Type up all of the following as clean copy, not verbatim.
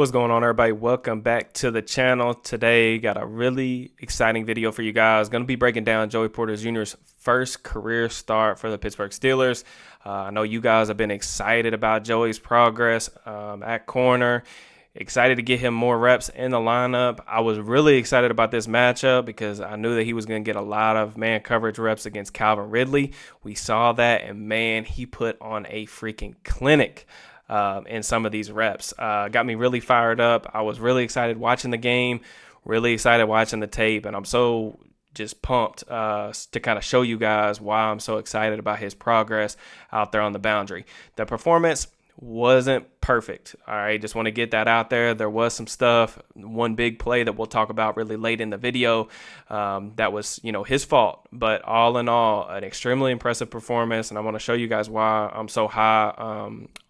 What's going on, everybody? Welcome back to the channel. Today got a really exciting video for you guys. Going to be breaking down Joey Porter Jr.'s first career start for the Pittsburgh Steelers. I know you guys have been excited about Joey's progress at corner. Excited to get him more reps in the lineup. I was really excited about this matchup because I knew that he was going to get a lot of man coverage reps against Calvin Ridley. We saw that, and man, he put on a freaking clinic in some of these reps. Got me really fired up. I was really excited watching the game, really excited watching the tape, and I'm so just pumped to kind of show you guys why I'm so excited about his progress out there on the boundary. The performance wasn't perfect. All right, just want to get that out there. There was some stuff, one big play that we'll talk about really late in the video that was, his fault. But all in all, an extremely impressive performance, and I want to show you guys why I'm so high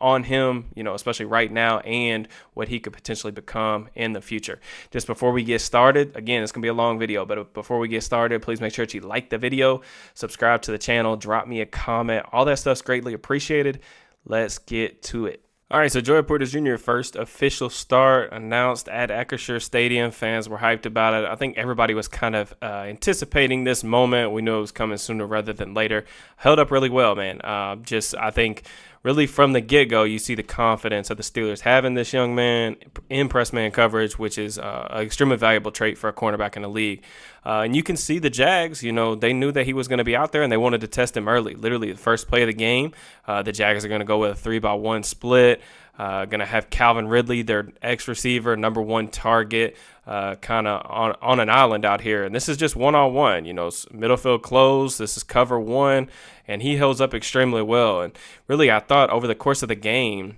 on him, especially right now, and what he could potentially become in the future. Just before we get started, again, it's going to be a long video, but before we get started, please make sure that you like the video, subscribe to the channel, drop me a comment. All that stuff's greatly appreciated. Let's get to it. All right, so Joey Porter Jr. first official start announced at Acrisure Stadium. Fans were hyped about it. I think everybody was kind of anticipating this moment. We knew it was coming sooner rather than later. Held up really well, man. I think really from the get-go, you see the confidence of the Steelers having this young man in press man coverage, which is an extremely valuable trait for a cornerback in the league. And you can see the Jags, they knew that he was going to be out there and they wanted to test him early. Literally the first play of the game, the Jags are going to go with a 3-by-1 split. Going to have Calvin Ridley, their ex-receiver, number one target, kind of on an island out here. And this is just one-on-one, middle field close. This is cover one, and he holds up extremely well. And really, I thought over the course of the game,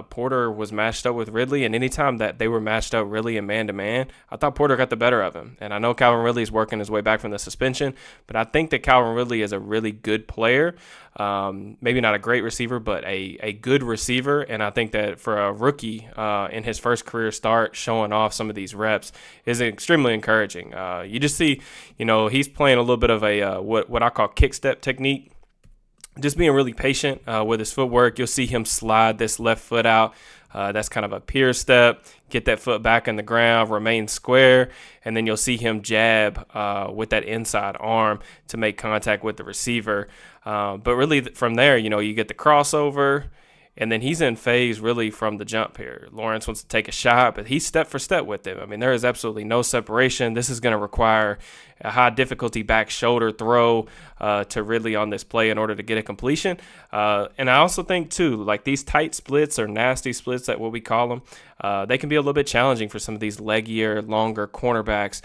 Porter was matched up with Ridley, and anytime that they were matched up really in man-to-man, I thought Porter got the better of him. And I know Calvin Ridley is working his way back from the suspension, but I think that Calvin Ridley is a really good player. Maybe not a great receiver, but a good receiver. And I think that for a rookie in his first career start, showing off some of these reps is extremely encouraging. You just see, he's playing a little bit of a what I call kick step technique. Just being really patient with his footwork. You'll see him slide this left foot out. That's kind of a pier step. Get that foot back in the ground, remain square, and then you'll see him jab with that inside arm to make contact with the receiver. But really from there, you get the crossover, and then he's in phase really from the jump here. Lawrence wants to take a shot, but he's step for step with him. I mean, there is absolutely no separation. This is going to require a high difficulty back shoulder throw to Ridley on this play in order to get a completion. And I also think, too, like these tight splits or nasty splits, that what we call them, they can be a little bit challenging for some of these leggier, longer cornerbacks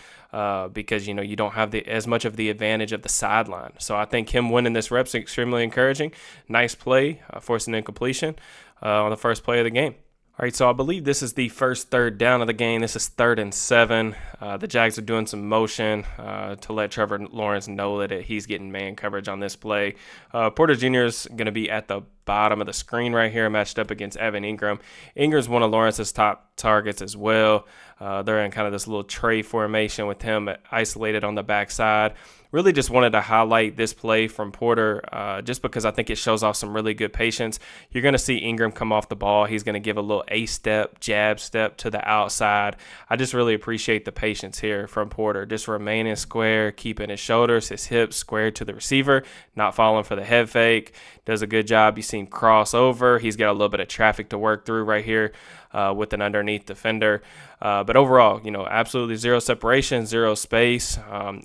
because, you don't have as much of the advantage of the sideline. So I think him winning this rep's extremely encouraging. Nice play, forcing incompletion on the first play of the game. All right, so I believe this is the first third down of the game. This is 3rd and 7. The Jags are doing some motion to let Trevor Lawrence know that he's getting man coverage on this play. Porter Jr. is going to be at the bottom of the screen right here, matched up against Evan Ingram. Ingram's one of Lawrence's top targets as well. They're in kind of this little tray formation with him isolated on the backside. Really just wanted to highlight this play from Porter just because I think it shows off some really good patience. You're going to see Ingram come off the ball. He's going to give a little A-step, jab step to the outside. I just really appreciate the patience here from Porter. Just remaining square, keeping his shoulders, his hips squared to the receiver, not falling for the head fake. Does a good job. You see him cross over. He's got a little bit of traffic to work through right here with an underneath defender. But overall, absolutely zero separation, zero space.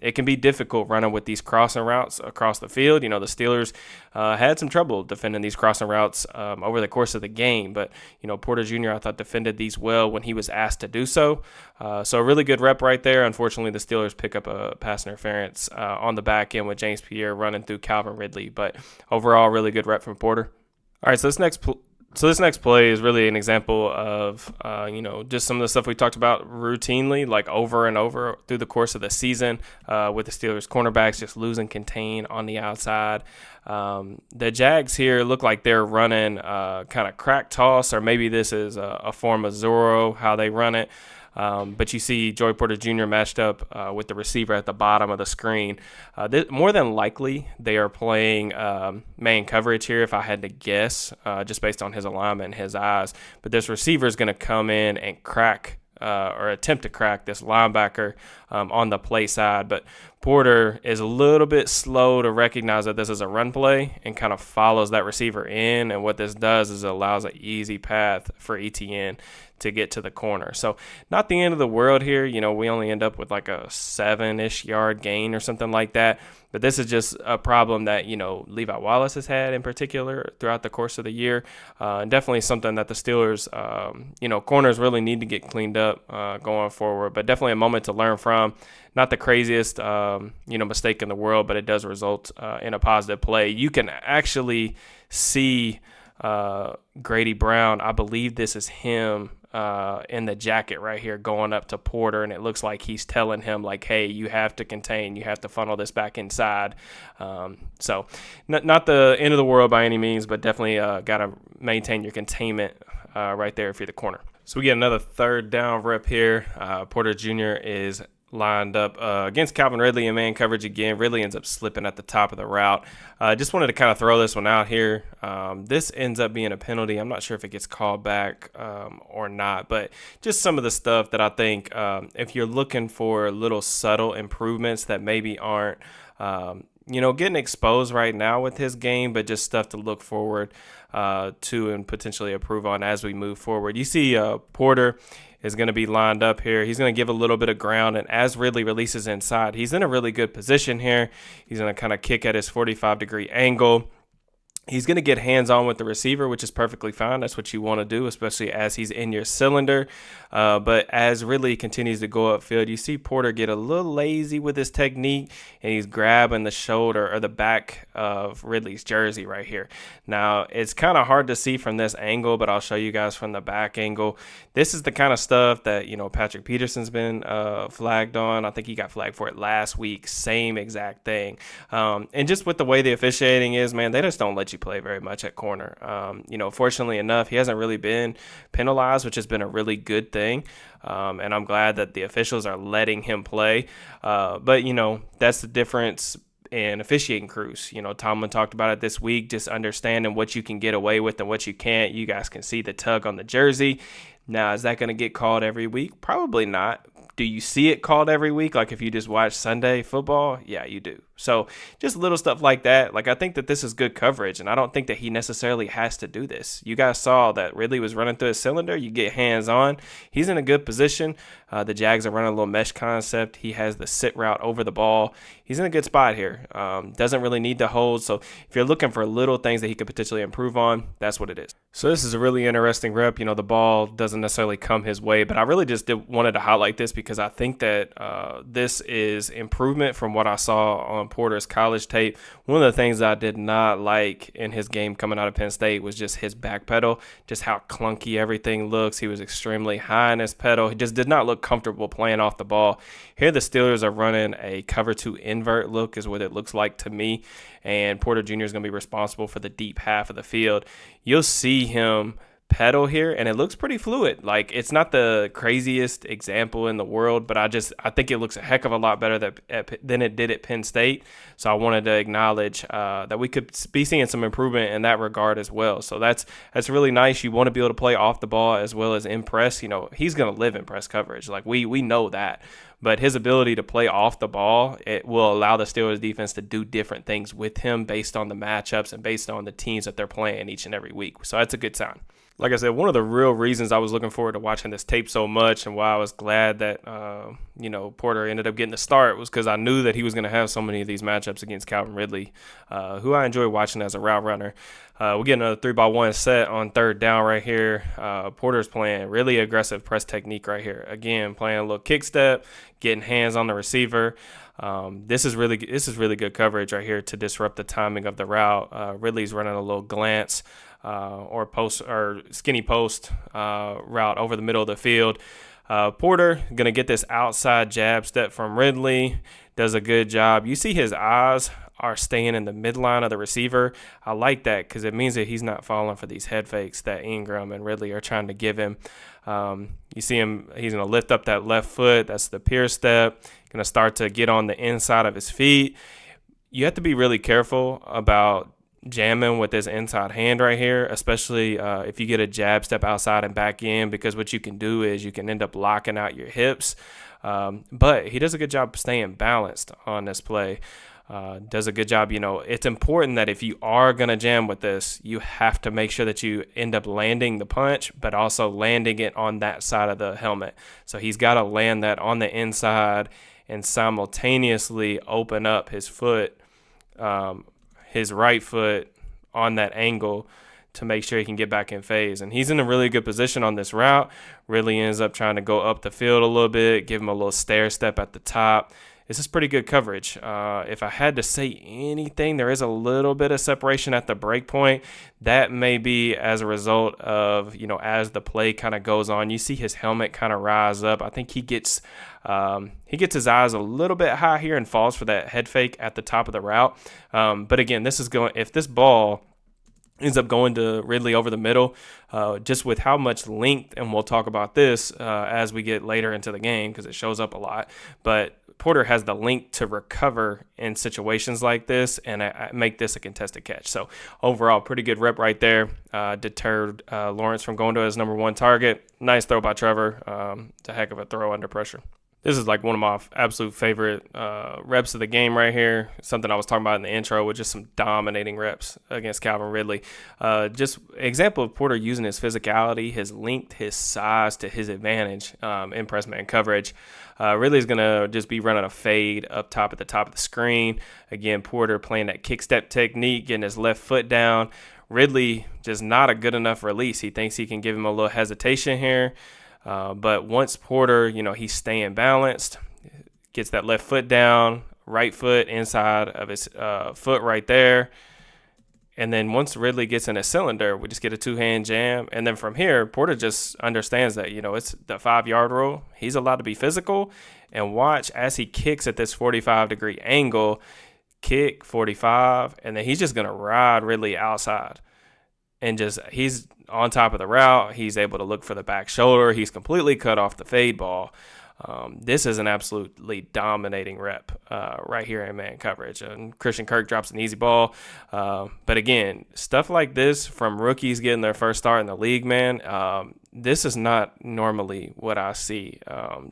It can be difficult running with these crossing routes across the field. The Steelers had some trouble defending these crossing routes over the course of the game. But, Porter Jr., I thought, defended these well when he was asked to do so. So a really good rep right there. Unfortunately, the Steelers pick up a pass interference on the back end with James Pierre running through Calvin Ridley. But overall, really good rep from Porter. All right, so this next play is really an example of, just some of the stuff we talked about routinely, like over and over through the course of the season with the Steelers cornerbacks just losing contain on the outside. The Jags here look like they're running kind of crack toss, or maybe this is a form of Zorro, how they run it. But you see Joey Porter Jr. matched up with the receiver at the bottom of the screen. More than likely, they are playing man coverage here, if I had to guess, just based on his alignment and his eyes. But this receiver is going to come in and crack or attempt to crack this linebacker on the play side. But Porter is a little bit slow to recognize that this is a run play and kind of follows that receiver in. And what this does is it allows an easy path for ETN to get to the corner. So not the end of the world here. We only end up with like a 7-ish yard gain or something like that. But this is just a problem that, Levi Wallace has had in particular throughout the course of the year. And definitely something that the Steelers, corners really need to get cleaned up going forward. But definitely a moment to learn from. Not the craziest, mistake in the world, but it does result in a positive play. You can actually see Grady Brown. I believe this is him in the jacket right here going up to Porter, and it looks like he's telling him like, hey, you have to contain, you have to funnel this back inside. So not the end of the world by any means, but definitely got to maintain your containment right there if you're the corner. So we get another third down rep here. Porter Jr. is lined up against Calvin Ridley in man coverage again. Ridley ends up slipping at the top of the route. Just wanted to kind of throw this one out here. This ends up being a penalty. I'm not sure if it gets called back or not, but just some of the stuff that I think if you're looking for little subtle improvements that maybe aren't getting exposed right now with his game, but just stuff to look forward to and potentially improve on as we move forward. You see Porter is going to be lined up here. He's going to give a little bit of ground, and as Ridley releases inside, he's in a really good position here. He's going to kind of kick at his 45-degree angle. He's going to get hands-on with the receiver, which is perfectly fine. That's what you want to do, especially as he's in your cylinder. But as Ridley continues to go upfield, you see Porter get a little lazy with his technique, and he's grabbing the shoulder or the back of Ridley's jersey right here. Now, it's kind of hard to see from this angle, but I'll show you guys from the back angle. This is the kind of stuff that, Patrick Peterson's been flagged on. I think he got flagged for it last week. Same exact thing. And just with the way the officiating is, man, they just don't let you play very much at corner. Fortunately enough, he hasn't really been penalized, which has been a really good thing. And I'm glad that the officials are letting him play. But that's the difference in officiating crews. Tomlin talked about it this week, just understanding what you can get away with and what you can't. You guys can see the tug on the jersey. Now, is that going to get called every week? Probably not. Do you see it called every week? Like if you just watch Sunday football? Yeah, you do. So just little stuff like that. Like I think that this is good coverage, and I don't think that he necessarily has to do this. You guys saw that Ridley was running through his cylinder. You get hands on. He's in a good position. The Jags are running a little mesh concept. He has the sit route over the ball. He's in a good spot here. Doesn't really need to hold. So if you're looking for little things that he could potentially improve on, that's what it is. So this is a really interesting rep. The ball doesn't necessarily come his way, but I really just wanted to highlight this because I think that this is improvement from what I saw on Porter's college tape. One of the things I did not like in his game coming out of Penn State was just his back pedal, just how clunky everything looks. He was extremely high in his pedal. He just did not look comfortable playing off the ball. Here the Steelers are running a cover 2 invert look is what it looks like to me, and Porter Jr. is going to be responsible for the deep half of the field. You'll see him pedal here, and it looks pretty fluid. Like it's not the craziest example in the world, but I think it looks a heck of a lot better than it did at Penn State. So I wanted to acknowledge that we could be seeing some improvement in that regard as well. So that's really nice. You want to be able to play off the ball as well as in press. He's going to live in press coverage. Like we know that. But his ability to play off the ball, it will allow the Steelers defense to do different things with him based on the matchups and based on the teams that they're playing each and every week. So that's a good sign. Like I said, one of the real reasons I was looking forward to watching this tape so much and why I was glad that, Porter ended up getting the start was because I knew that he was going to have so many of these matchups against Calvin Ridley, who I enjoy watching as a route runner. We get another 3-by-1 set on third down right here. Porter's playing really aggressive press technique right here. Again, playing a little kick step, getting hands on the receiver. This is really good coverage right here to disrupt the timing of the route. Ridley's running a little glance or post or skinny post route over the middle of the field. Porter gonna get this outside jab step from Ridley. Does a good job. You see his eyes are staying in the midline of the receiver. I like that because it means that he's not falling for these head fakes that Ingram and Ridley are trying to give him. You see him, he's going to lift up that left foot. That's the Pierce step. Going to start to get on the inside of his feet. You have to be really careful about jamming with this inside hand right here, especially if you get a jab step outside and back in, because what you can do is you can end up locking out your hips. But he does a good job staying balanced on this play. Does a good job. It's important that if you are going to jam with this, you have to make sure that you end up landing the punch, but also landing it on that side of the helmet. So he's got to land that on the inside and simultaneously open up his foot, his right foot on that angle to make sure he can get back in phase. And he's in a really good position on this route. Really ends up trying to go up the field a little bit, give him a little stair step at the top. This is pretty good coverage. If I had to say anything, there is a little bit of separation at the break point. That may be as a result of, as the play kind of goes on, you see his helmet kind of rise up. I think he gets his eyes a little bit high here and falls for that head fake at the top of the route. But again, if this ball ends up going to Ridley over the middle, just with how much length, and we'll talk about this as we get later into the game because it shows up a lot, but Porter has the length to recover in situations like this and make this a contested catch. So overall, pretty good rep right there. Deterred Lawrence from going to his number one target. Nice throw by Trevor. It's a heck of a throw under pressure. This is like one of my absolute favorite reps of the game right here. Something I was talking about in the intro with just some dominating reps against Calvin Ridley. Just example of Porter using his physicality, his length, his size to his advantage in press man coverage. Ridley's going to just be running a fade up top at the top of the screen. Again, Porter playing that kick step technique, getting his left foot down. Ridley just not a good enough release. He thinks he can give him a little hesitation here. But once Porter, he's staying balanced, gets that left foot down, right foot inside of his foot right there. And then once Ridley gets in a cylinder, we just get a two-hand jam. And then from here, Porter just understands that, it's the 5-yard rule. He's allowed to be physical. And watch as he kicks at this 45-degree angle, kick 45, and then he's just going to ride Ridley outside. And he's on top of the route. He's able to look for the back shoulder. He's completely cut off the fade ball. This is an absolutely dominating rep right here in man coverage. And Christian Kirk drops an easy ball. But again, stuff like this from rookies getting their first start in the league, man, this is not normally what I see.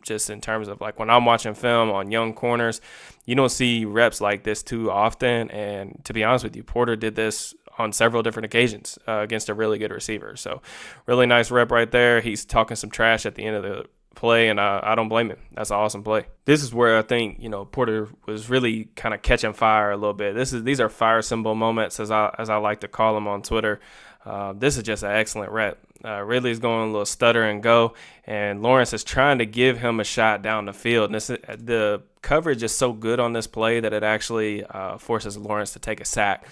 Just in terms of like when I'm watching film on young corners, you don't see reps like this too often. And to be honest with you, Porter did this on several different occasions against a really good receiver. So really nice rep right there. He's talking some trash at the end of the play, and I don't blame him. That's an awesome play. This is where I think, Porter was really kind of catching fire a little bit. These are fire symbol moments, as I like to call them on Twitter. This is just an excellent rep. Ridley's going a little stutter and go, and Lawrence is trying to give him a shot down the field. And the coverage is so good on this play that it actually forces Lawrence to take a sack.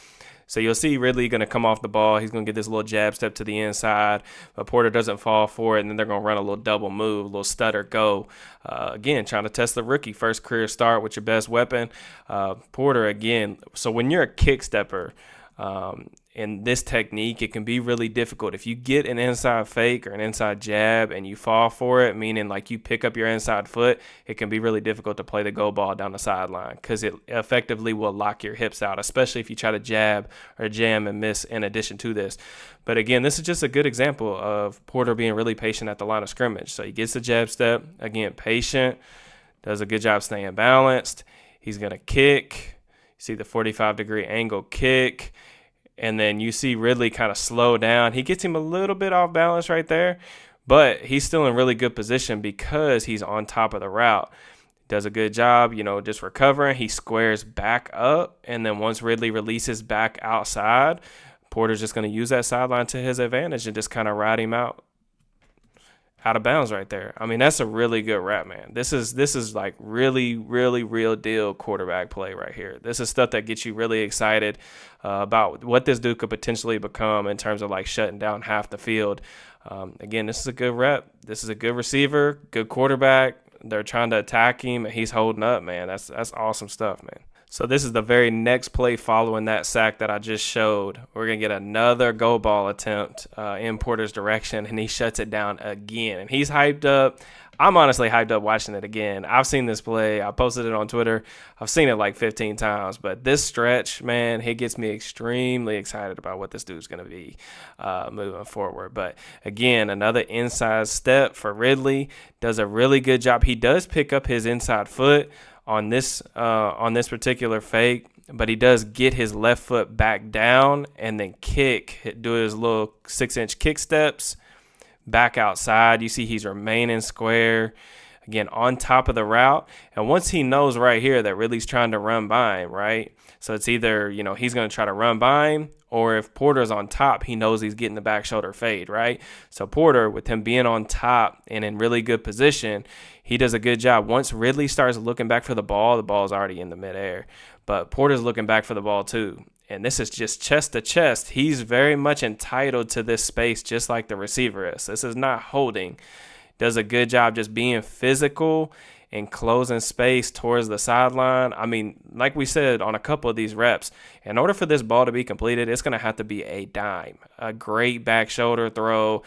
So you'll see Ridley going to come off the ball. He's going to get this little jab step to the inside, but Porter doesn't fall for it, and then they're going to run a little double move, a little stutter go. Again, trying to test the rookie. First career start with your best weapon. Porter, again, so when you're a kick stepper, in this technique, it can be really difficult. If you get an inside fake or an inside jab and you fall for it, meaning like you pick up your inside foot, it can be really difficult to play the go ball down the sideline because it effectively will lock your hips out, especially if you try to jab or jam and miss in addition to this. But again, this is just a good example of Porter being really patient at the line of scrimmage. So he gets the jab step, again, patient, does a good job staying balanced. He's going to kick. You see the 45-degree angle kick. And then you see Ridley kind of slow down. He gets him a little bit off balance right there, but he's still in really good position because he's on top of the route. Does a good job, just recovering. He squares back up, and then once Ridley releases back outside, Porter's just going to use that sideline to his advantage and just kind of ride him out of bounds right there. I mean, that's a really good rap, man. This is like really, really real deal quarterback play right here. This is stuff that gets you really excited about what this dude could potentially become in terms of like shutting down half the field. Again, this is a good rep. This is a good receiver, good quarterback. They're trying to attack him, and he's holding up, man. That's awesome stuff, man. So this is the very next play following that sack that I just showed. We're going to get another go ball attempt in Porter's direction, and he shuts it down again. And he's hyped up. I'm honestly hyped up watching it again. I've seen this play. I posted it on Twitter. I've seen it like 15 times. But this stretch, man, it gets me extremely excited about what this dude's going to be moving forward. But again, another inside step for Ridley. Does a really good job. He does pick up his inside foot on this particular fake, but he does get his left foot back down and then do his little 6-inch kick steps back outside. You see he's remaining square, again, on top of the route. And once he knows right here that Ridley's trying to run by him, right? So it's either, he's going to try to run by him, or if Porter's on top, he knows he's getting the back shoulder fade, right? So Porter, with him being on top and in really good position, he does a good job. Once Ridley starts looking back for the ball's already in the midair. But Porter's looking back for the ball too. And this is just chest to chest. He's very much entitled to this space just like the receiver is. This is not holding. Does a good job just being physical and closing space towards the sideline. I mean, like we said on a couple of these reps, in order for this ball to be completed, it's going to have to be a dime, a great back shoulder throw,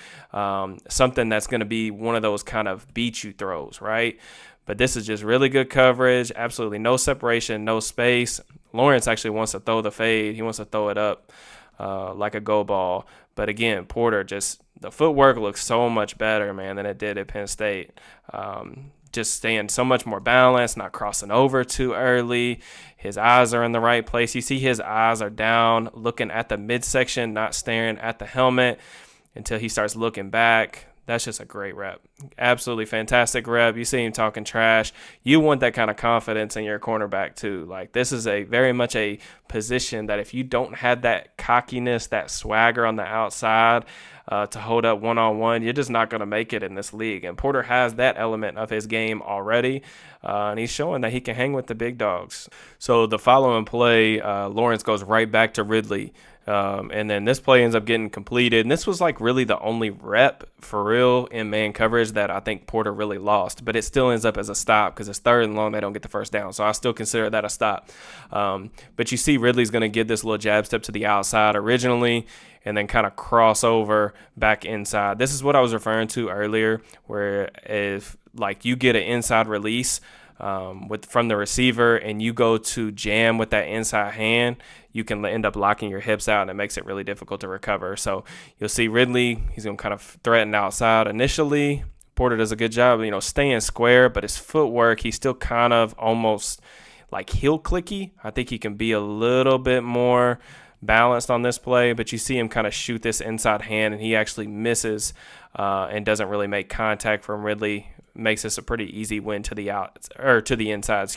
something that's going to be one of those kind of beat you throws, right? But this is just really good coverage, absolutely no separation, no space. Lawrence actually wants to throw the fade. He wants to throw it up like a go ball. But again, Porter, just the footwork looks so much better, man, than it did at Penn State. Just staying so much more balanced, not crossing over too early. His eyes are in the right place. You see his eyes are down, looking at the midsection, not staring at the helmet until he starts looking back. That's just a great rep. Absolutely fantastic rep. You see him talking trash. You want that kind of confidence in your cornerback too. Like, this is a very much a position that if you don't have that cockiness, that swagger on the outside to hold up one-on-one, you're just not going to make it in this league. And Porter has that element of his game already, and he's showing that he can hang with the big dogs. So the following play, Lawrence goes right back to Ridley. And then this play ends up getting completed. And this was like really the only rep for real in man coverage that I think Porter really lost. But it still ends up as a stop because it's 3rd and long. They don't get the first down. So I still consider that a stop. But you see Ridley's going to give this little jab step to the outside originally and then kind of cross over back inside. This is what I was referring to earlier, where if like you get an inside release from the receiver and you go to jam with that inside hand, you can end up locking your hips out and it makes it really difficult to recover. So you'll see Ridley, he's going to kind of threaten outside initially. Porter does a good job, staying square, but his footwork, he's still kind of almost like heel clicky. I think he can be a little bit more balanced on this play, but you see him kind of shoot this inside hand and he actually misses and doesn't really make contact from Ridley. Makes this a pretty easy win to the inside,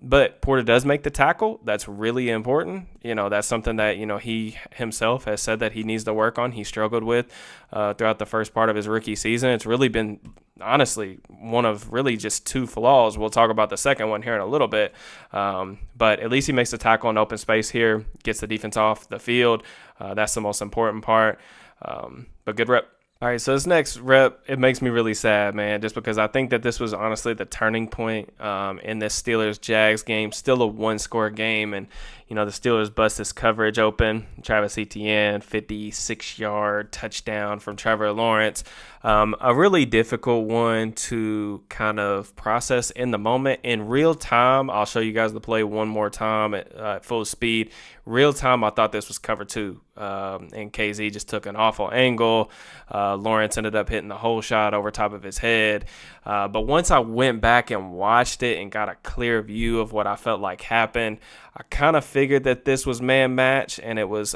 but Porter does make the tackle. That's really important. That's something that he himself has said that he needs to work on. He struggled with throughout the first part of his rookie season. It's really been honestly one of really just 2 flaws. We'll talk about the second one here in a little bit, but at least he makes the tackle in open space here, gets the defense off the field. That's the most important part, but good rep. All right, so this next rep, it makes me really sad, man, just because I think that this was honestly the turning point in this Steelers-Jags game. Still a 1-score game, and, the Steelers bust this coverage open. Travis Etienne, 56-yard touchdown from Trevor Lawrence. A really difficult one to kind of process in the moment. In real time, I'll show you guys the play one more time at full speed. Real time, I thought this was cover 2. And KZ just took an awful angle. Lawrence ended up hitting the whole shot over top of his head. But once I went back and watched it and got a clear view of what I felt like happened, I kind of figured that this was man match, and it was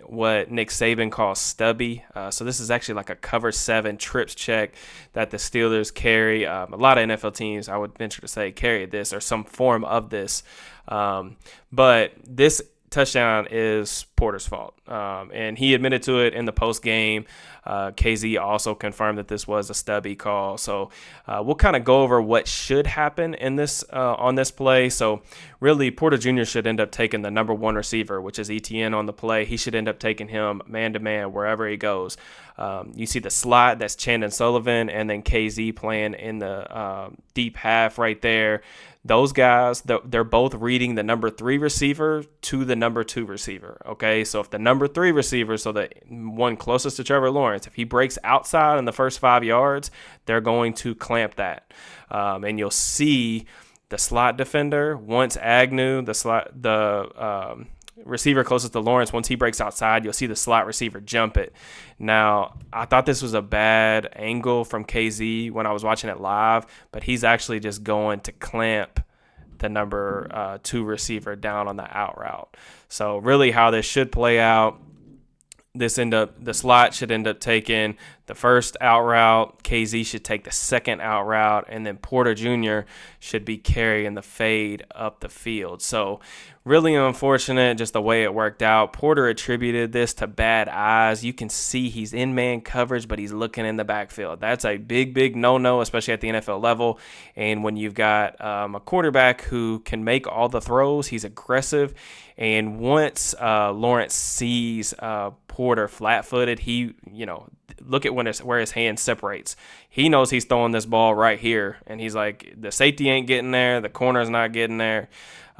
what Nick Saban calls stubby. So this is actually like a cover 7 trips check that the Steelers carry. A lot of NFL teams, I would venture to say, carry this or some form of this. But this touchdown is Porter's fault, and he admitted to it in the post game. KZ also confirmed that this was a stubby call. So we'll kind of go over what should happen in this on this play. So really, Porter Jr. should end up taking the number 1 receiver, which is Etienne, on the play. He should end up taking him man to man wherever he goes. You see the slot, that's Chandon Sullivan, and then KZ playing in the deep half right there. those guys, they're both reading the number 3 receiver to the number 2 receiver. Okay, so if the number 3 receiver, so the one closest to Trevor Lawrence, if he breaks outside in the first 5 yards, they're going to clamp that. And you'll see the slot defender, once Agnew, the receiver closest to Lawrence, once he breaks outside, you'll see the slot receiver jump it. Now, I thought this was a bad angle from KZ when I was watching it live, but he's actually just going to clamp the number 2 receiver down on the out route. So really how this should play out, the slot should end up taking the first out route, KZ should take the second out route, and then Porter Jr. should be carrying the fade up the field. So really unfortunate just the way it worked out. Porter attributed this to bad eyes. You can see he's in man coverage, but he's looking in the backfield. That's a big no-no, especially at the NFL level. And when you've got a quarterback who can make all the throws, he's aggressive. And once Lawrence sees Porter flat-footed, he, look at where his hand separates. He knows he's throwing this ball right here, and he's like, the safety ain't getting there, the corner's not getting there.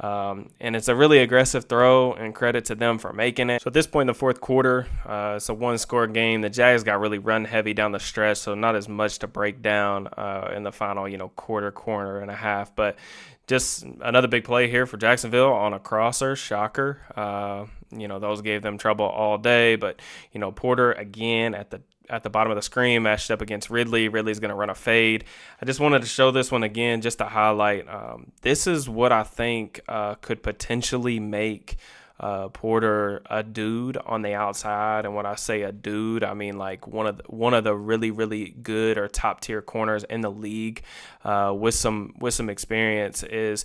And it's a really aggressive throw, and credit to them for making it. So at this point in the fourth quarter, it's a one-score game. The Jags got really run heavy down the stretch, so not as much to break down in the final, quarter and a half. But just another big play here for Jacksonville on a crosser, shocker. Those gave them trouble all day. But, Porter, again, at the bottom of the screen, matched up against Ridley. Ridley's going to run a fade. I just wanted to show this one again just to highlight. This is what I think could potentially make Porter a dude on the outside. And when I say a dude, I mean like one of the really, really good or top tier corners in the league with some experience. Is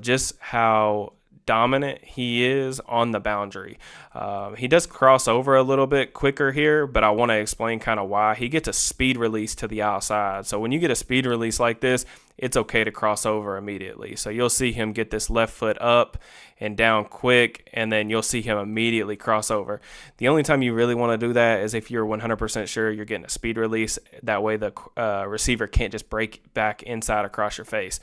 just how dominant he is on the boundary. He does cross over a little bit quicker here, but I want to explain kind of why. He gets a speed release to the outside. So when you get a speed release like this, it's okay to cross over immediately. So you'll see him get this left foot up and down quick, and then you'll see him immediately cross over. The only time you really want to do that is if you're 100% sure you're getting a speed release. That way the receiver can't just break back inside across your face.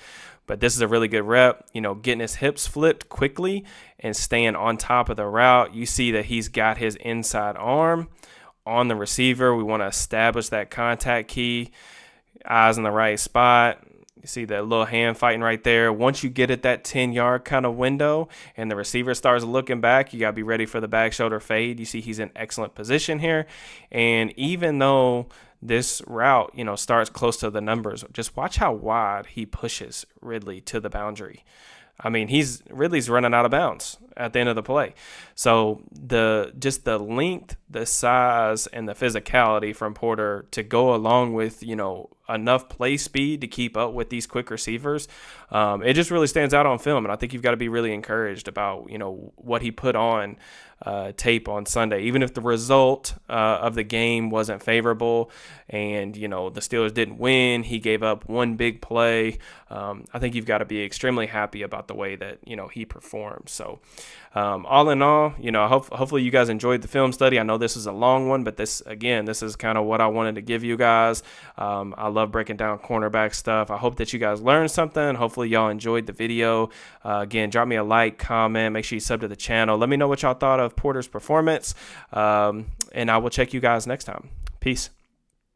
But this is a really good rep, getting his hips flipped quickly and staying on top of the route. You see that he's got his inside arm on the receiver. We want to establish that contact key, eyes in the right spot. You see that little hand fighting right there. Once you get at that 10-yard kind of window and the receiver starts looking back, you got to be ready for the back shoulder fade. You see he's in excellent position here. And even though this route, starts close to the numbers, just watch how wide he pushes Ridley to the boundary. I mean, Ridley's running out of bounds at the end of the play. So the length, the size, and the physicality from Porter to go along with, enough play speed to keep up with these quick receivers, it just really stands out on film. And I think you've got to be really encouraged about, what he put on tape on Sunday. Even if the result of the game wasn't favorable and, the Steelers didn't win, he gave up one big play. I think you've got to be extremely happy about the way that, he performed. So all in all, hopefully you guys enjoyed the film study. I know this is a long one, but this is kind of what I wanted to give you guys. I love breaking down cornerback stuff. I hope that you guys learned something. Hopefully y'all enjoyed the video. Again, drop me a like, comment, make sure you sub to the channel. Let me know what y'all thought of Porter's performance, and I will check you guys next time. Peace.